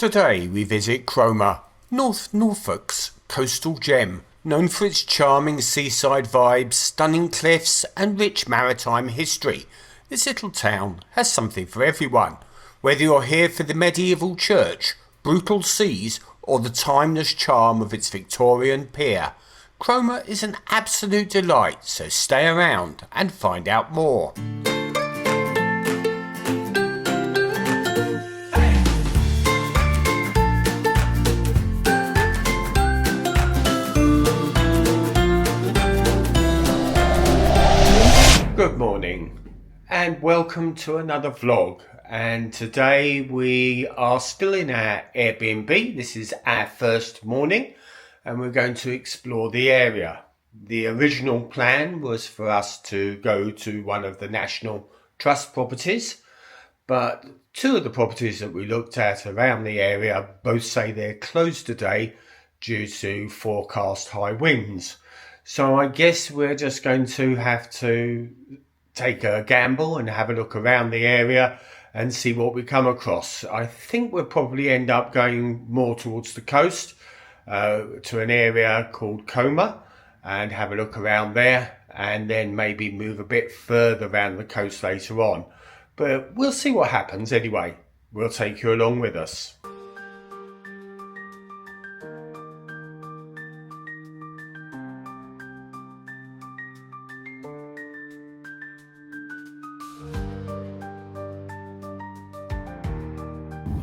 Today we visit Cromer, North Norfolk's coastal gem, known for its charming seaside vibes, stunning cliffs and rich maritime history. This little town has something for everyone. Whether you're here for the medieval church, brutal seas or the timeless charm of its Victorian pier, Cromer is an absolute delight, so stay around and find out more. Good morning and welcome to another vlog, and today we are still in our Airbnb. This is our first morning and we're going to explore the area. The original plan was for us to go to one of the National Trust properties, but two of the properties that we looked at around the area both say they're closed today due to forecast high winds. So I guess we're just going to have to take a gamble and have a look around the area and see what we come across. I think we'll probably end up going more towards the coast to an area called Cromer and have a look around there, and then maybe move a bit further around the coast later on. But we'll see what happens anyway. We'll take you along with us.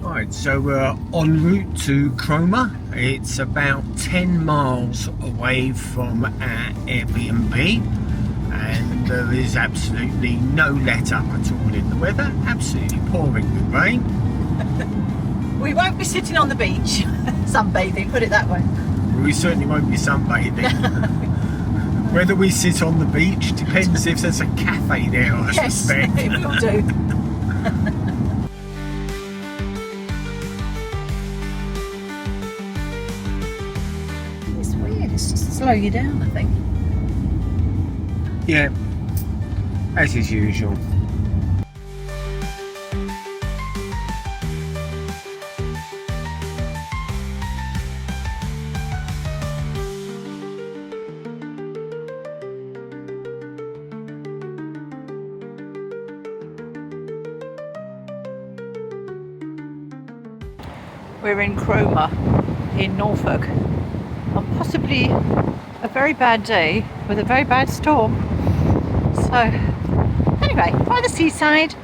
Right, so we're en route to Cromer. It's about 10 miles away from our Airbnb, and there is absolutely no let up at all in the weather. Absolutely pouring with rain. We won't be sitting on the beach sunbathing, put it that way. We certainly won't be sunbathing. Whether we sit on the beach depends if there's a cafe there, I suspect. Yes, it will do. It's just to slow you down, I think. Yeah, as is usual. We're in Cromer in Norfolk on possibly a very bad day with a very bad storm. So anyway, by the seaside,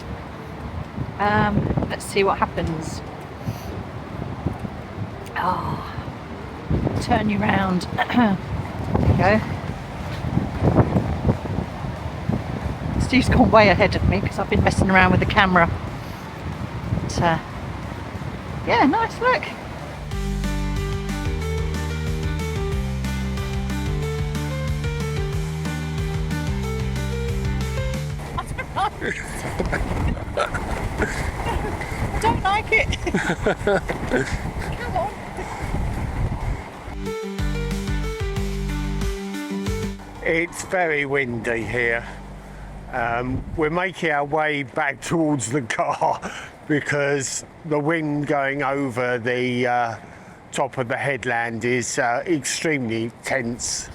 let's see what happens. Oh, turn you round. There you go. Steve's gone way ahead of me because I've been messing around with the camera. But, yeah, nice look. Don't like it. Come on. It's very windy here. We're making our way back towards the car because the wind going over the top of the headland is extremely tense.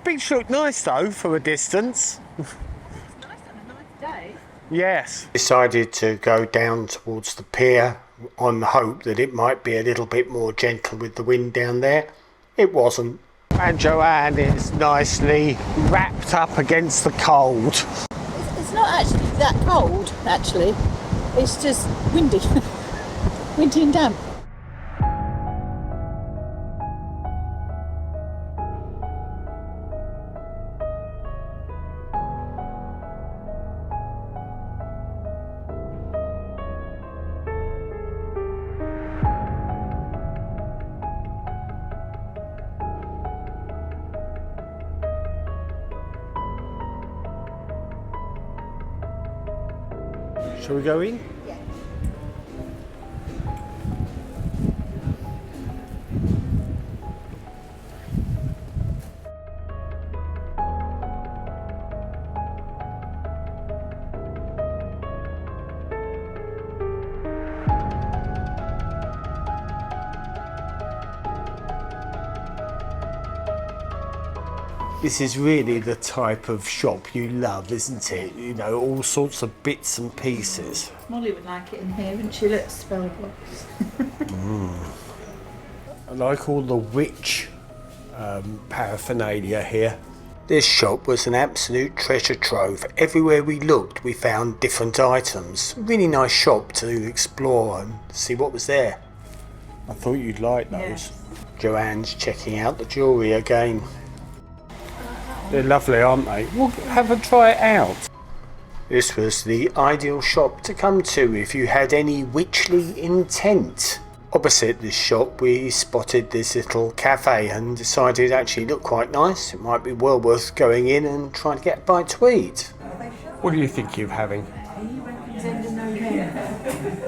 Beach looked nice though from a distance. It's nice on a nice day. Yes. Decided to go down towards the pier on the hope that it might be a little bit more gentle with the wind down there. It wasn't. And Joanne is nicely wrapped up against the cold. It's not actually that cold, actually. It's just windy. Windy and damp. Shall we go in? Yeah. This is really the type of shop you love, isn't it? You know, all sorts of bits and pieces. Molly would like it in here, wouldn't she? Look, spell books. I like all the witch paraphernalia here. This shop was an absolute treasure trove. Everywhere we looked we found different items. A really nice shop to explore and see what was there. I thought you'd like those. Yes. Joanne's checking out the jewellery again. They're lovely, aren't they? We'll have a try it out. This was the ideal shop to come to if you had any witchly intent. Opposite this shop we spotted this little cafe and decided it actually looked quite nice. It might be well worth going in and trying to get a bite to eat. What do you think you're having?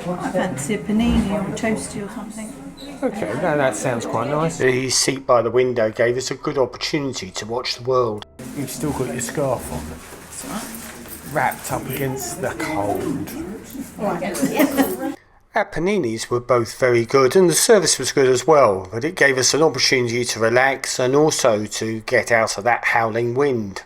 I fancy a panini or a toasty or something. Okay, now that sounds quite nice. The seat by the window gave us a good opportunity to watch the world. You've still got your scarf on. That's all right. Wrapped up against the cold. Our paninis were both very good and the service was good as well, but it gave us an opportunity to relax and also to get out of that howling wind.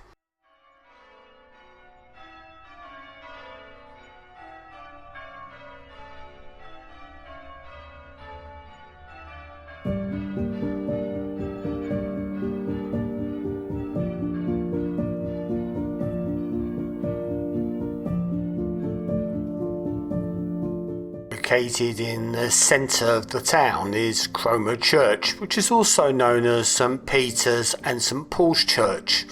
Located in the centre of the town is Cromer Church, which is also known as St Peter's and St Paul's Church.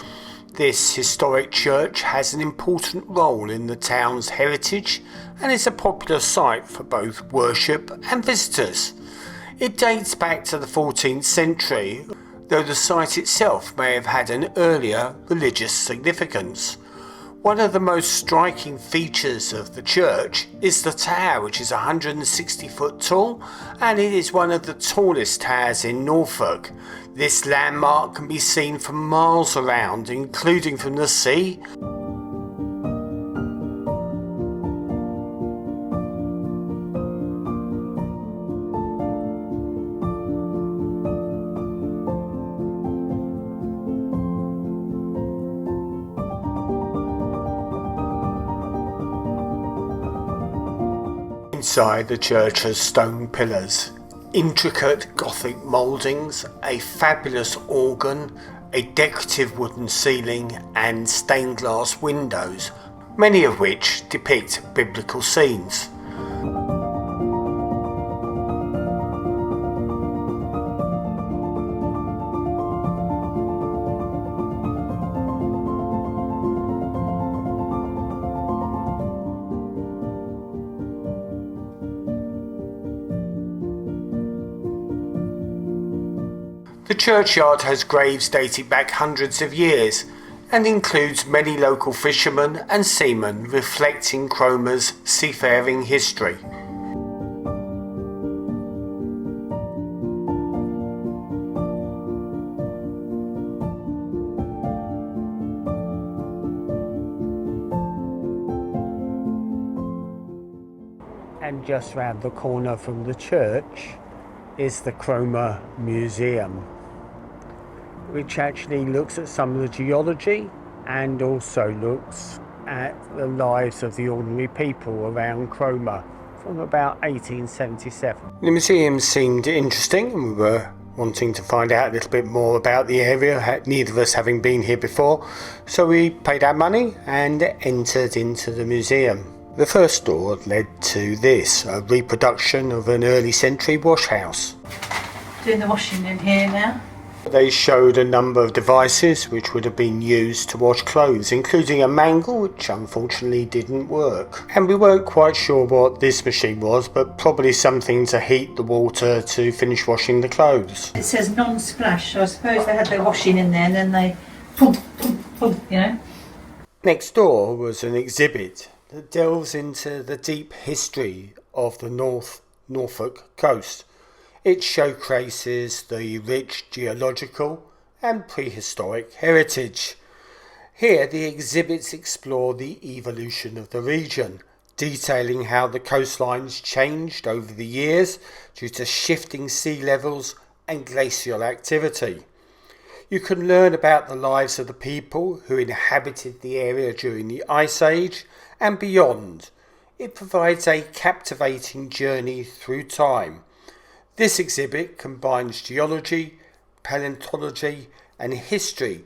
This historic church has an important role in the town's heritage and is a popular site for both worship and visitors. It dates back to the 14th century, though the site itself may have had an earlier religious significance. One of the most striking features of the church is the tower, which is 160 foot tall, and it is one of the tallest towers in Norfolk. This landmark can be seen from miles around, including from the sea. Inside the church has stone pillars, intricate Gothic mouldings, a fabulous organ, a decorative wooden ceiling and stained glass windows, many of which depict biblical scenes. The churchyard has graves dating back hundreds of years and includes many local fishermen and seamen reflecting Cromer's seafaring history. And just round the corner from the church is the Cromer Museum, which actually looks at some of the geology and also looks at the lives of the ordinary people around Cromer from about 1877. The museum seemed interesting and we were wanting to find out a little bit more about the area, neither of us having been here before, so we paid our money and entered into the museum. The first door led to this, a reproduction of an early century wash house. Doing the washing in here now. They showed a number of devices which would have been used to wash clothes, including a mangle which unfortunately didn't work. And we weren't quite sure what this machine was, but probably something to heat the water to finish washing the clothes. It says non-splash, so I suppose they had their washing in there and then they pump, you know. Next door was an exhibit that delves into the deep history of the North Norfolk coast. It showcases the rich geological and prehistoric heritage. Here the exhibits explore the evolution of the region, detailing how the coastlines changed over the years due to shifting sea levels and glacial activity. You can learn about the lives of the people who inhabited the area during the Ice Age and beyond. It provides a captivating journey through time. This exhibit combines geology, paleontology and history,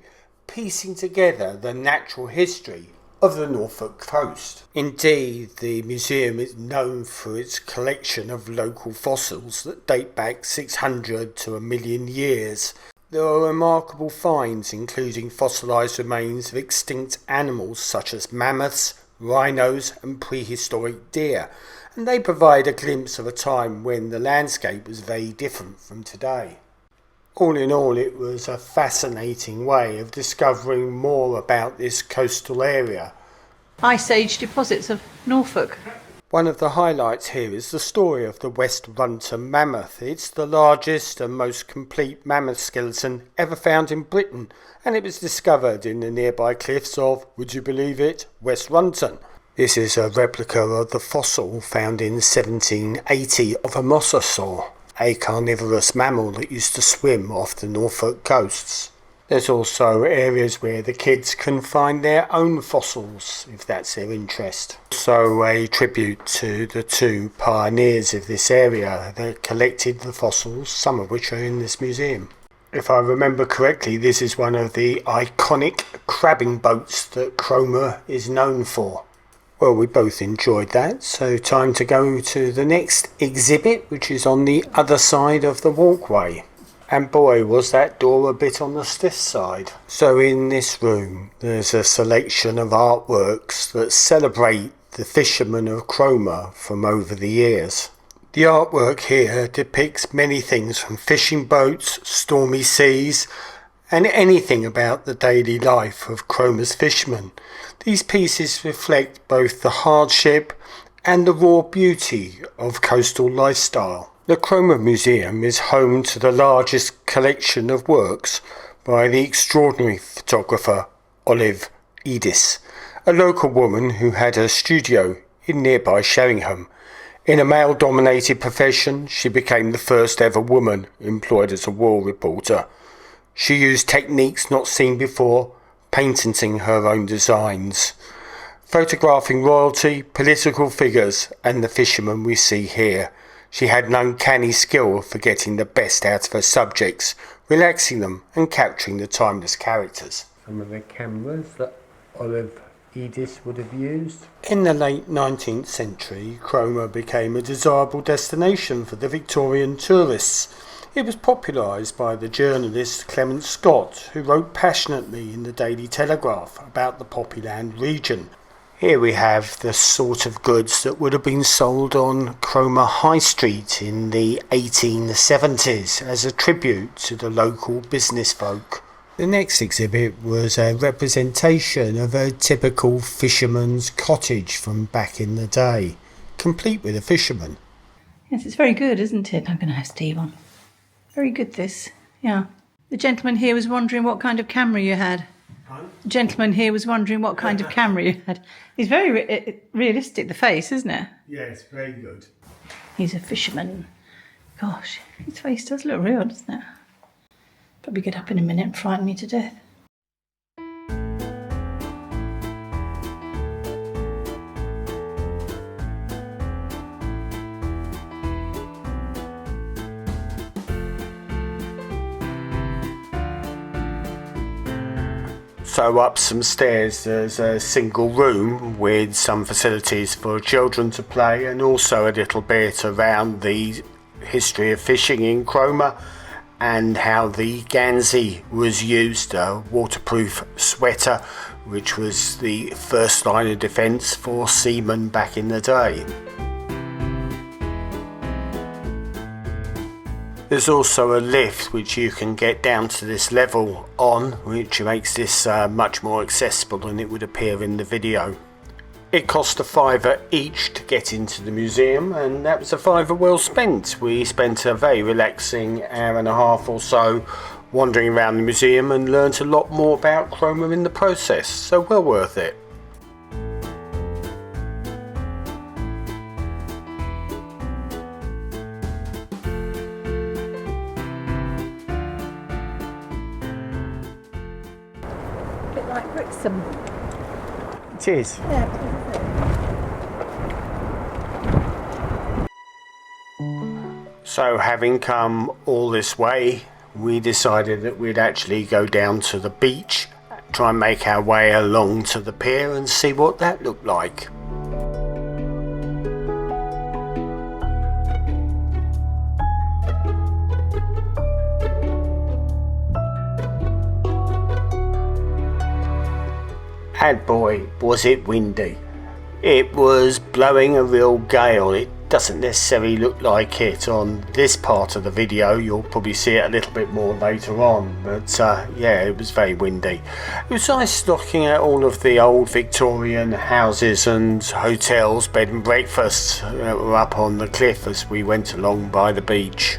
piecing together the natural history of the Norfolk coast. Indeed, the museum is known for its collection of local fossils that date back 600 to 1,000,000 years. There are remarkable finds including fossilised remains of extinct animals such as mammoths, rhinos and prehistoric deer, and they provide a glimpse of a time when the landscape was very different from today. All in all, it was a fascinating way of discovering more about this coastal area. Ice Age deposits of Norfolk. One of the highlights here is the story of the West Runton mammoth. It's the largest and most complete mammoth skeleton ever found in Britain, and it was discovered in the nearby cliffs of, would you believe it, West Runton. This is a replica of the fossil found in 1780 of a mosasaur, a carnivorous mammal that used to swim off the Norfolk coasts. There's also areas where the kids can find their own fossils, if that's their interest. Also a tribute to the two pioneers of this area that collected the fossils, some of which are in this museum. If I remember correctly, this is one of the iconic crabbing boats that Cromer is known for. Well, we both enjoyed that, so time to go to the next exhibit, which is on the other side of the walkway. And boy, was that door a bit on the stiff side. So in this room, there's a selection of artworks that celebrate the fishermen of Cromer from over the years. The artwork here depicts many things from fishing boats, stormy seas, and anything about the daily life of Cromer's fishermen. These pieces reflect both the hardship and the raw beauty of coastal lifestyle. The Cromer Museum is home to the largest collection of works by the extraordinary photographer Olive Edis, a local woman who had her studio in nearby Sheringham. In a male-dominated profession, she became the first ever woman employed as a war reporter. She used techniques not seen before, patenting her own designs, photographing royalty, political figures and the fishermen we see here. She had an uncanny skill for getting the best out of her subjects, relaxing them and capturing the timeless characters. Some of the cameras that Olive Edis would have used. In the late 19th century, Cromer became a desirable destination for the Victorian tourists. It was popularised by the journalist Clement Scott, who wrote passionately in the Daily Telegraph about the PoppyLands region. Here we have the sort of goods that would have been sold on Cromer High Street in the 1870s as a tribute to the local business folk. The next exhibit was a representation of a typical fisherman's cottage from back in the day, complete with a fisherman. Yes, it's very good, isn't it? I'm going to have Steve on. Very good, this. Yeah. The gentleman here was wondering what kind of camera you had. The gentleman here was wondering what kind of camera you had. He's very realistic, the face, isn't it? Yes, very good. He's a fisherman. Gosh, his face does look real, doesn't it? Probably get up in a minute and frighten me to death. So up some stairs there's a single room with some facilities for children to play and also a little bit around the history of fishing in Cromer and how the Gansey was used, a waterproof sweater which was the first line of defence for seamen back in the day. There's also a lift which you can get down to this level on, which makes this much more accessible than it would appear in the video. It cost £5 each to get into the museum, and that was a £5 well spent. We spent a very relaxing hour and a half or so wandering around the museum and learnt a lot more about Cromer in the process, so well worth it. like Brixham. It is. Yeah, it is. So having come all this way, we decided that we'd actually go down to the beach, try and make our way along to the pier and see what that looked like. And boy, was it windy. It was blowing a real gale. It doesn't necessarily look like it on this part of the video. You'll probably see it a little bit more later on. But yeah, it was very windy. It was nice looking at all of the old Victorian houses and hotels, bed and breakfasts that were up on the cliff as we went along by the beach.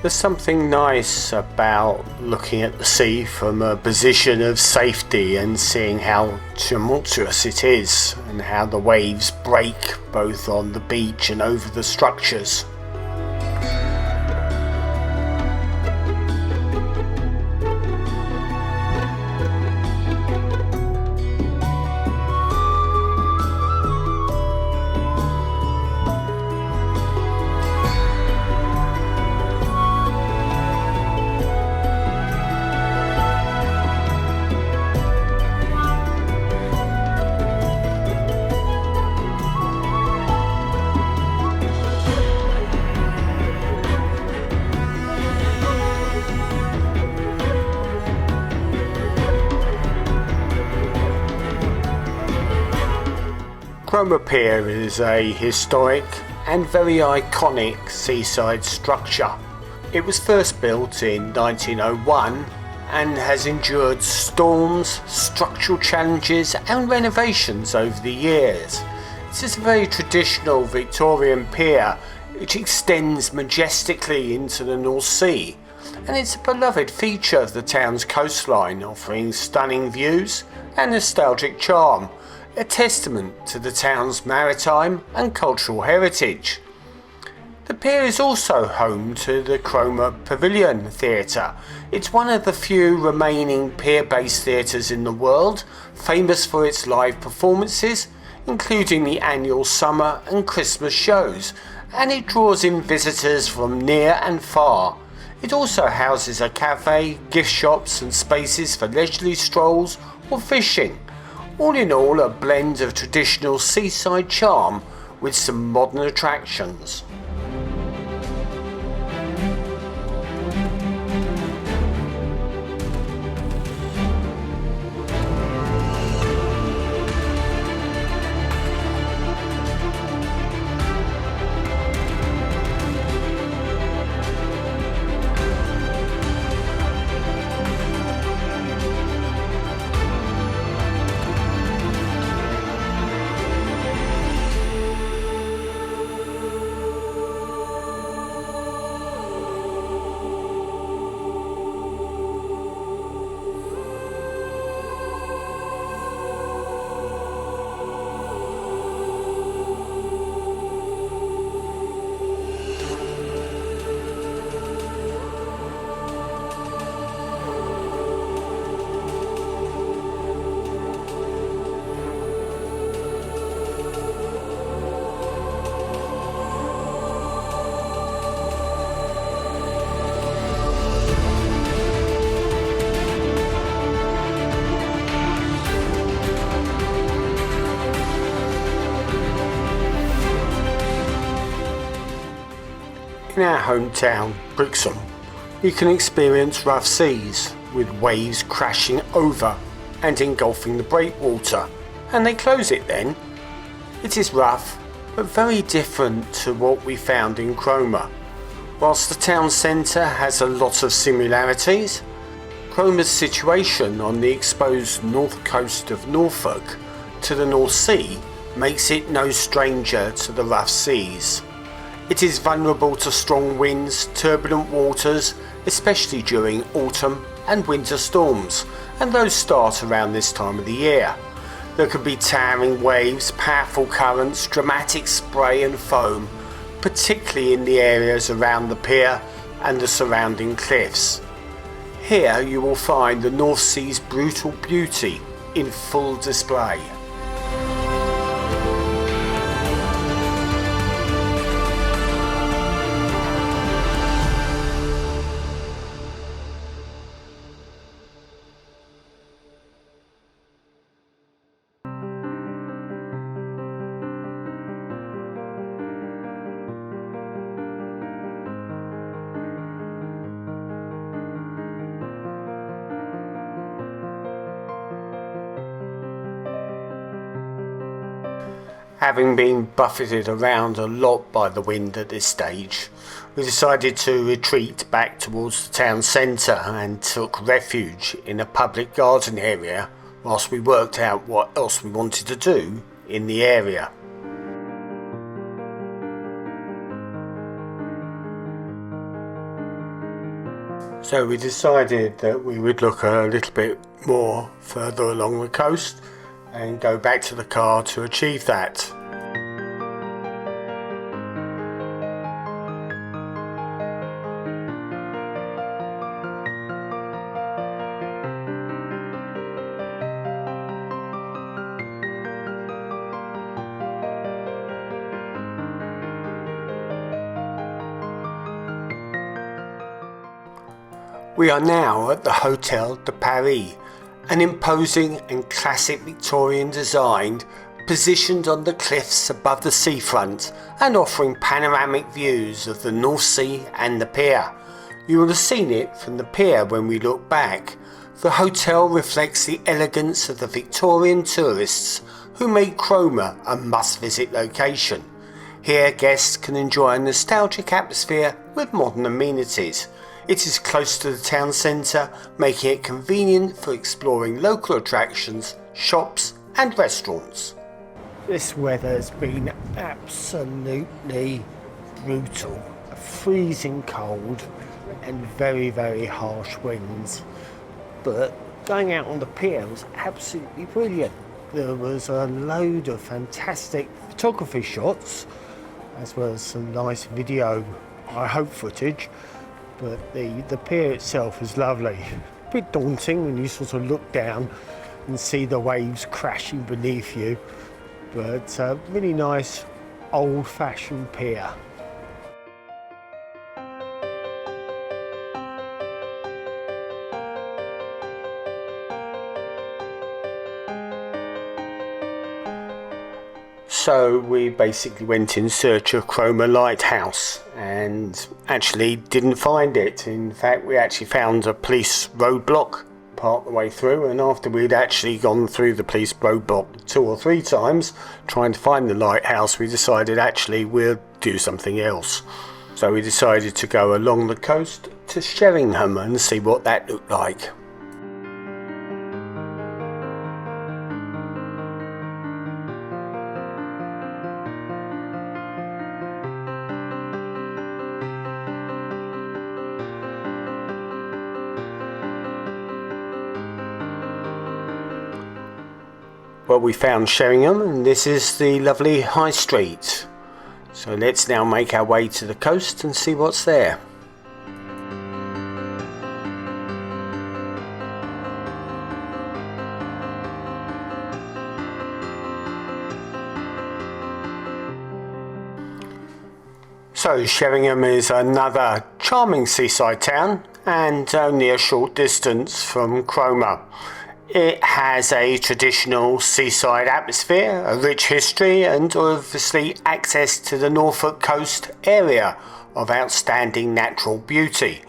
There's something nice about looking at the sea from a position of safety and seeing how tumultuous it is and how the waves break both on the beach and over the structures. Cromer Pier is a historic and very iconic seaside structure. It was first built in 1901 and has endured storms, structural challenges and renovations over the years. This is a very traditional Victorian pier which extends majestically into the North Sea, and it's a beloved feature of the town's coastline, offering stunning views and nostalgic charm, a testament to the town's maritime and cultural heritage. The pier is also home to the Cromer Pavilion Theatre. It's one of the few remaining pier-based theatres in the world, famous for its live performances, including the annual summer and Christmas shows, and it draws in visitors from near and far. It also houses a cafe, gift shops and spaces for leisurely strolls or fishing. All in all, a blend of traditional seaside charm with some modern attractions. In our hometown, Brixham, you can experience rough seas, with waves crashing over and engulfing the breakwater, and they close it then. It is rough, but very different to what we found in Cromer. Whilst the town centre has a lot of similarities, Cromer's situation on the exposed north coast of Norfolk to the North Sea makes it no stranger to the rough seas. It is vulnerable to strong winds, turbulent waters, especially during autumn and winter storms, and those start around this time of the year. There can be towering waves, powerful currents, dramatic spray and foam, particularly in the areas around the pier and the surrounding cliffs. Here you will find the North Sea's brutal beauty in full display. Having been buffeted around a lot by the wind at this stage, we decided to retreat back towards the town centre and took refuge in a public garden area whilst we worked out what else we wanted to do in the area. So we decided that we would look a little bit more further along the coast and go back to the car to achieve that. We are now at the Hotel de Paris, an imposing and classic Victorian design positioned on the cliffs above the seafront and offering panoramic views of the North Sea and the pier. You will have seen it from the pier when we look back. The hotel reflects the elegance of the Victorian tourists who made Cromer a must-visit location. Here guests can enjoy a nostalgic atmosphere with modern amenities. It is close to the town centre, making it convenient for exploring local attractions, shops and restaurants. This weather has been absolutely brutal. Freezing cold and very, very harsh winds. But going out on the pier was absolutely brilliant. There was a load of fantastic photography shots, as well as some nice video, I hope, footage. But the pier itself is lovely. A bit daunting when you sort of look down and see the waves crashing beneath you, but a really nice old-fashioned pier. So we basically went in search of Cromer Lighthouse and actually didn't find it. In fact, we actually found a police roadblock part the way through, and after we'd actually gone through the police roadblock 2 or 3 times trying to find the lighthouse, we decided actually we'll do something else. So we decided to go along the coast to Sheringham and see what that looked like. Well, we found Sheringham, and this is the lovely High Street. So let's now make our way to the coast and see what's there. So Sheringham is another charming seaside town and only a short distance from Cromer. It has a traditional seaside atmosphere, a rich history and obviously access to the Norfolk coast area of outstanding natural beauty.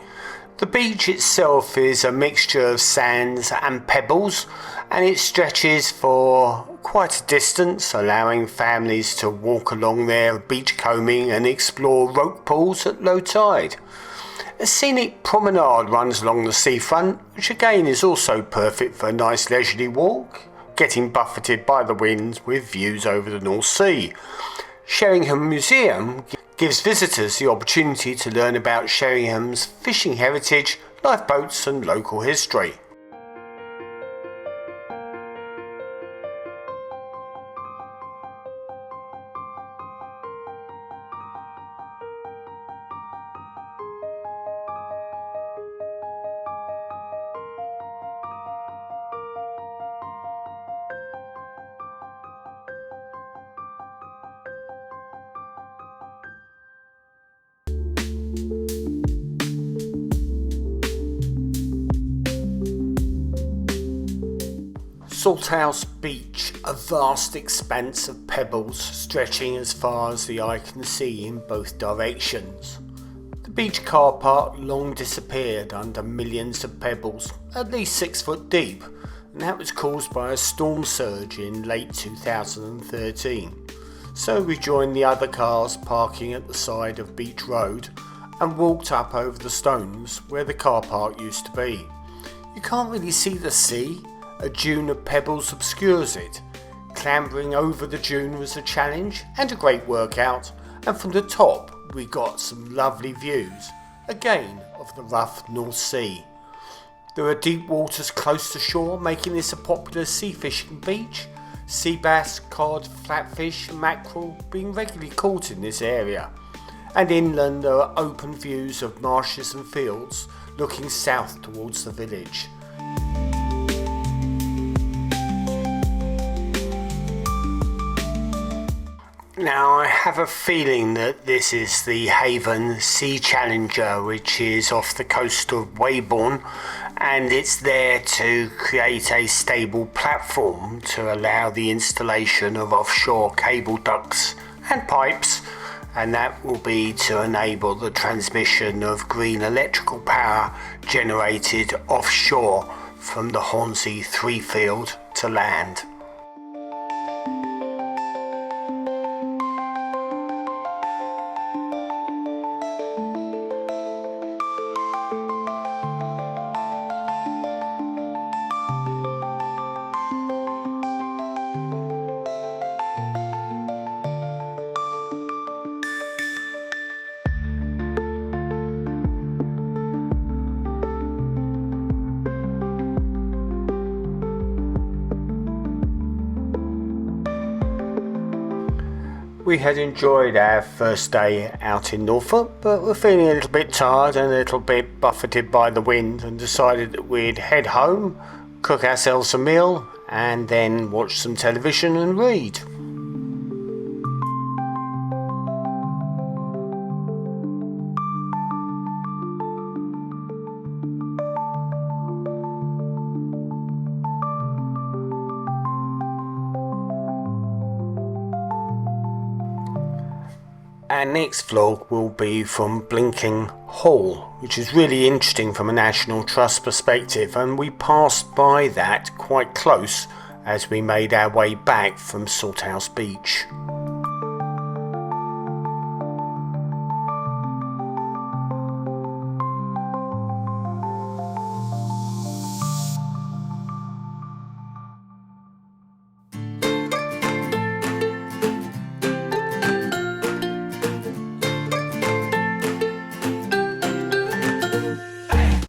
The beach itself is a mixture of sands and pebbles, and it stretches for quite a distance, allowing families to walk along there beach combing and explore rope pools at low tide. A scenic promenade runs along the seafront, which again is also perfect for a nice leisurely walk, getting buffeted by the winds with views over the North Sea. Sheringham Museum gives visitors the opportunity to learn about Sheringham's fishing heritage lifeboats and local history. Salthouse Beach, a vast expanse of pebbles stretching as far as the eye can see in both directions. The beach car park long disappeared under millions of pebbles, at least 6 foot deep, and that was caused by a storm surge in late 2013. So we joined the other cars parking at the side of Beach Road and walked up over the stones where the car park used to be. You can't really see the sea. A dune of pebbles obscures it. Clambering over the dune was a challenge and a great workout, and from the top we got some lovely views, again of the rough North Sea. There are deep waters close to shore, making this a popular sea fishing beach. Sea bass, cod, flatfish and mackerel being regularly caught in this area. And inland there are open views of marshes and fields looking south towards the village. Now I have a feeling that this is the Haven Sea Challenger, which is off the coast of Weybourne, and it's there to create a stable platform to allow the installation of offshore cable ducts and pipes, and that will be to enable the transmission of green electrical power generated offshore from the Hornsey 3 field to land. We had enjoyed our first day out in Norfolk, but we're feeling a little bit tired and a little bit buffeted by the wind, and decided that we'd head home, cook ourselves a meal, and then watch some television and read. Our next vlog will be from Blinking Hall, which is really interesting from a National Trust perspective, and we passed by that quite close as we made our way back from Salthouse Beach.